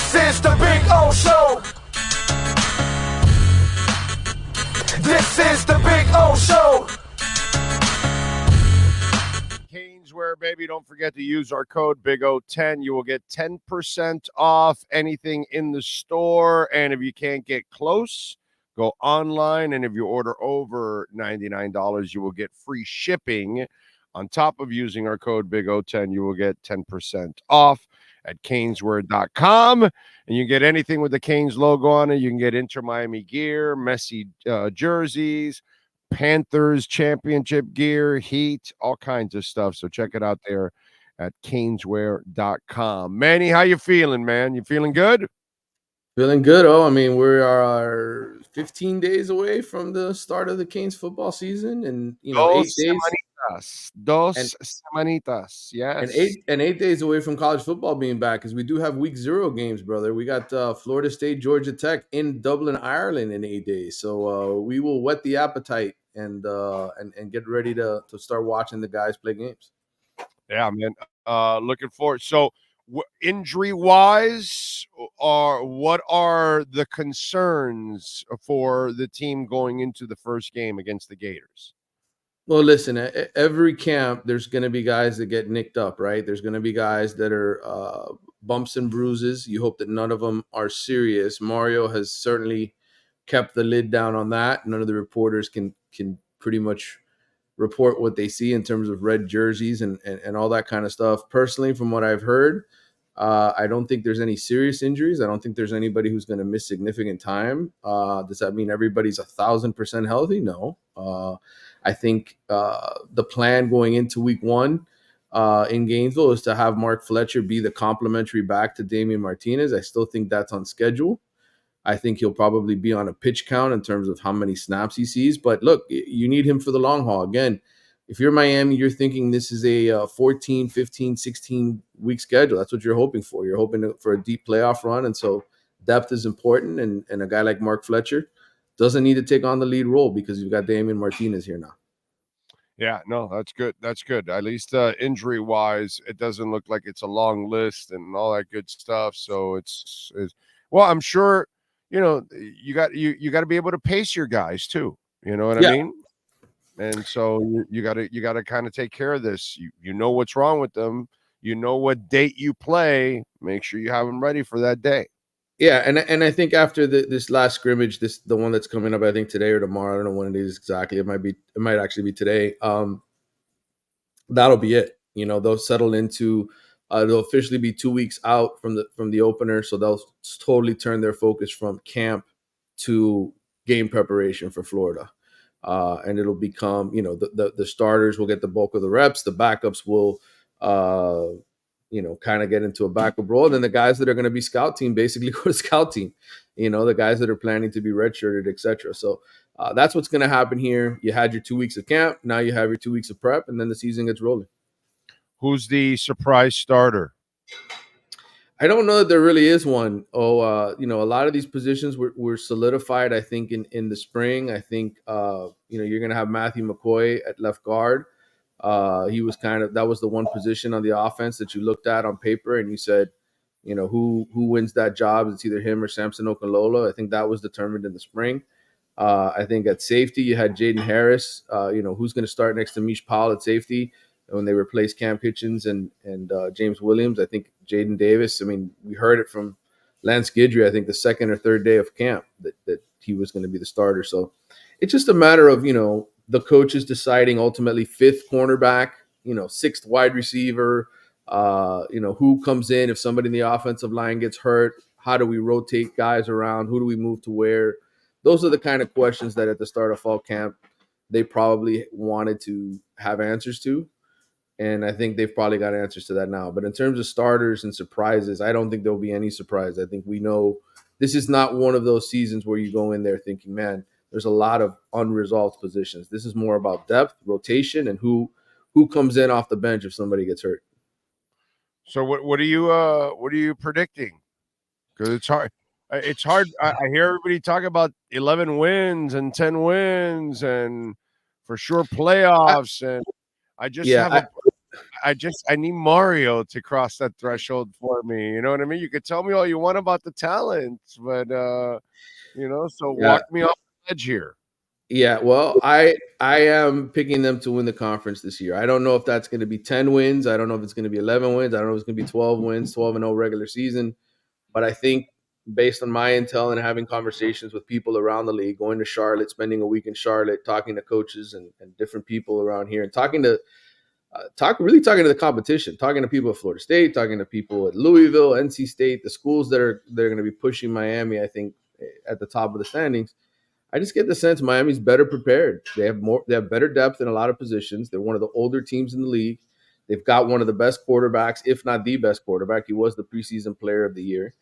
This is the Big O Show. This is the Big O Show. Caneswear, baby. Don't forget to use our code BIGO10. You will get 10% off anything in the store. And if you can't get close, go online. And if you order over $99, you will get free shipping. On top of using our code BIGO10, you will get 10% off at caneswear.com. And you can get anything with the Canes logo on it. You can get InterMiami gear, Messi jerseys, Panthers championship gear, Heat, all kinds of stuff. So check it out there at caneswear.com. Manny, how you feeling, man? You feeling good? Feeling good. Oh, I mean, we are 15 days away from the start of the Canes football season, and 8 days. Dos semanitas. Yes. And 8 days away from college football being back, because we do have week 0 games, brother. We got Florida State, Georgia Tech in Dublin, Ireland in 8 days. So we will whet the appetite and get ready to start watching the guys play games. Yeah, man. Looking forward. So injury-wise, what are the concerns for the team going into the first game against the Gators? Well, listen, at every camp, there's going to be guys that get nicked up, right? There's going to be guys that are bumps and bruises. You hope that none of them are serious. Mario has certainly kept the lid down on that. None of the reporters can pretty much report what they see in terms of red jerseys and all that kind of stuff. Personally, from what I've heard, I don't think there's any serious injuries. I don't think there's anybody who's going to miss significant time. Does that mean everybody's 1,000% healthy? No. I think the plan going into week 1 in Gainesville is to have Mark Fletcher be the complimentary back to Damian Martinez. I still think that's on schedule. I think he'll probably be on a pitch count in terms of how many snaps he sees. But look, you need him for the long haul. Again, if you're Miami, you're thinking this is a 14, 15, 16-week schedule. That's what you're hoping for. You're hoping for a deep playoff run. And so depth is important. And a guy like Mark Fletcher doesn't need to take on the lead role because you've got Damian Martinez here now. Yeah, no, that's good. That's good. At least injury-wise, it doesn't look like it's a long list and all that good stuff. So it's well, I'm sure, you got to be able to pace your guys too. You know what I mean? And so you got to kind of take care of this. You know what's wrong with them. You know what date you play. Make sure you have them ready for that day. Yeah, and I think after this last scrimmage, the one that's coming up, I think today or tomorrow, I don't know when it is exactly. It might actually be today. That'll be it. They'll settle into. They'll officially be 2 weeks out from the opener, so they'll totally turn their focus from camp to game preparation for Florida, and it'll become the starters will get the bulk of the reps, the backups will. Kind of get into a backup role. And then the guys that are going to be scout team basically go to scout team, the guys that are planning to be redshirted, etc. So that's what's going to happen here. You had your 2 weeks of camp. Now you have your 2 weeks of prep, and then the season gets rolling. Who's the surprise starter? I don't know that there really is one. A lot of these positions were solidified, I think, in the spring. I think, you're going to have Matthew McCoy at left guard. He was that was the one position on the offense that you looked at on paper and you said, who wins that job? It's either him or Samson Okunlola. I think that was determined in the spring. I think at safety, you had Jaden Harris, who's going to start next to Mish Powell at safety when they replaced Cam Kitchens and James Williams. I think Jaden Davis, we heard it from Lance Guidry, I think the second or third day of camp that he was going to be the starter. So it's just a matter of, the coaches deciding ultimately 5th cornerback, 6th wide receiver, who comes in if somebody in the offensive line gets hurt, how do we rotate guys around, who do we move to where? Those are the kind of questions that at the start of fall camp, they probably wanted to have answers to. And I think they've probably got answers to that now. But in terms of starters and surprises, I don't think there'll be any surprise. I think we know this is not one of those seasons where you go in there thinking, man, there's a lot of unresolved positions. This is more about depth, rotation, and who comes in off the bench if somebody gets hurt. So what are you predicting? Because it's hard. It's hard. I hear everybody talk about 11 wins and 10 wins and for sure playoffs. And I just I need Mario to cross that threshold for me. You know what I mean? You could tell me all you want about the talent, but so Yeah. walk me off the edge here. Yeah, well, I am picking them to win the conference this year. I don't know if that's going to be 10 wins. I don't know if it's going to be 11 wins. I don't know if it's going to be 12 wins, 12-0 regular season. But I think based on my intel and having conversations with people around the league, going to Charlotte, spending a week in Charlotte, talking to coaches and different people around here, and talking to the competition, talking to people at Florida State, talking to people at Louisville, NC State, the schools they're going to be pushing Miami, I think, at the top of the standings. I just get the sense Miami's better prepared. They have better depth in a lot of positions. They're one of the older teams in the league. They've got one of the best quarterbacks, if not the best quarterback. He was the preseason player of the year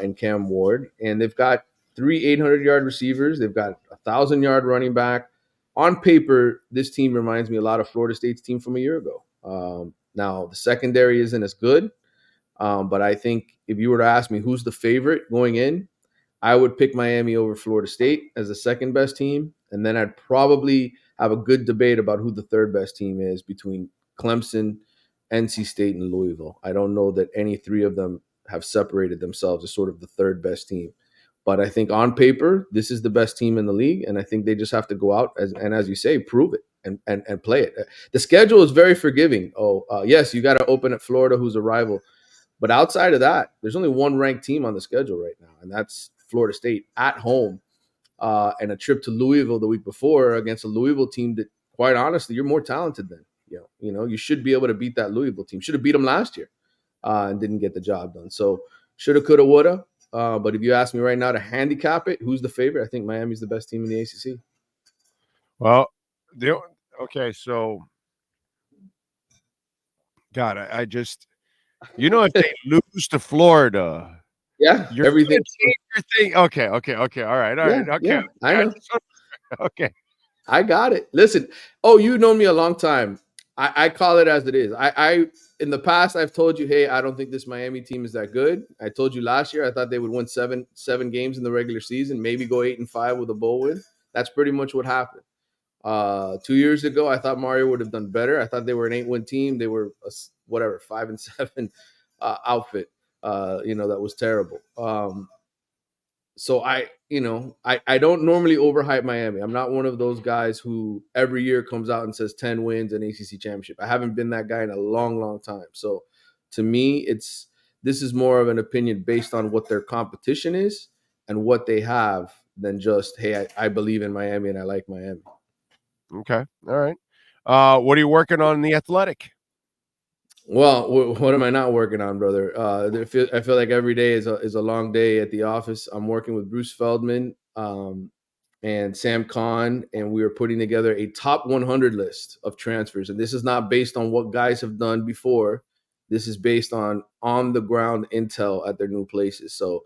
in Cam Ward. And they've got 3 800-yard receivers. They've got a 1,000-yard running back. On paper, this team reminds me a lot of Florida State's team from a year ago. Now, the secondary isn't as good, but I think if you were to ask me who's the favorite going in, I would pick Miami over Florida State as the second best team. And then I'd probably have a good debate about who the third best team is between Clemson, NC State, and Louisville. I don't know that any three of them have separated themselves as sort of the third best team. But I think on paper, this is the best team in the league. And I think they just have to go out and as you say, prove it and play it. The schedule is very forgiving. Yes, you got to open at Florida, who's a rival. But outside of that, there's only one ranked team on the schedule right now, and that's Florida State at home, and a trip to Louisville the week before against a Louisville team that, quite honestly, you're more talented than. You should be able to beat that Louisville team. Should have beat them last year and didn't get the job done. So shoulda, coulda, woulda. But if you ask me right now to handicap it, who's the favorite? I think Miami's the best team in the ACC. Well, okay, so God, I just if they lose to Florida. Yeah, you're everything. Your thing. Okay. All right. Okay. Yeah, I know. Okay. I got it. Listen. Oh, you've known me a long time. I call it as it is. I in the past I've told you, hey, I don't think this Miami team is that good. I told you last year I thought they would win seven games in the regular season, maybe go 8-5 with a bowl win. That's pretty much what happened. 2 years ago, I thought Mario would have done better. I thought they were an 8-win team. They were 5-7 outfit. That was terrible. So I don't normally overhype Miami. I'm not one of those guys who every year comes out and says 10 wins and ACC championship. I haven't been that guy in a long, long time. So to me, this is more of an opinion based on what their competition is and what they have than just, hey, I believe in Miami and I like Miami. Okay. All right. What are you working on in the Athletic? Well, what am I not working on, brother? I feel like every day is a long day at the office. I'm working with Bruce Feldman and Sam Kahn, and we are putting together a top 100 list of transfers. And this is not based on what guys have done before. This is based on the ground intel at their new places. So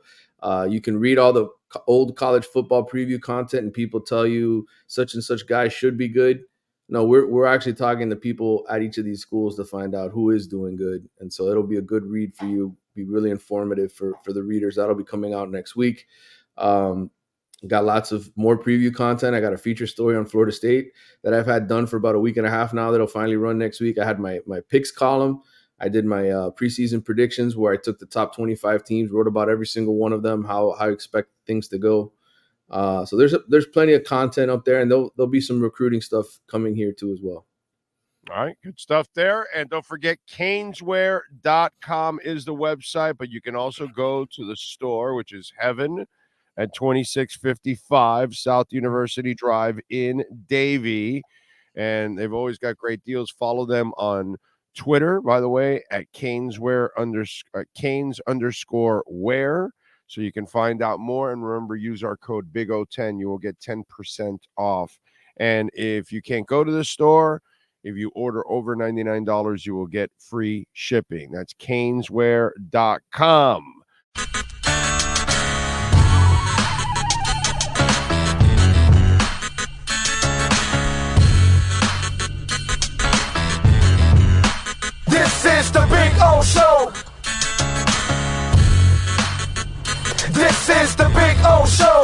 you can read all the old college football preview content, and people tell you such and such guys should be good. No, we're actually talking to people at each of these schools to find out who is doing good. And so it'll be a good read for you, be really informative for the readers. That'll be coming out next week. Got lots of more preview content. I got a feature story on Florida State that I've had done for about a week and a half now that'll finally run next week. I had my picks column. I did my preseason predictions where I took the top 25 teams, wrote about every single one of them, how I expect things to go. So there's plenty of content up there, and there'll be some recruiting stuff coming here too as well. All right, good stuff there. And don't forget, caneswear.com is the website, but you can also go to the store, which is Heaven at 2655 South University Drive in Davie. And they've always got great deals. Follow them on Twitter, by the way, at Canes_wear. So you can find out more. And remember, use our code BIGO10. You will get 10% off. And if you can't go to the store, if you order over $99, you will get free shipping. That's caneswear.com. This is the Big O Show. This is the Big O Show.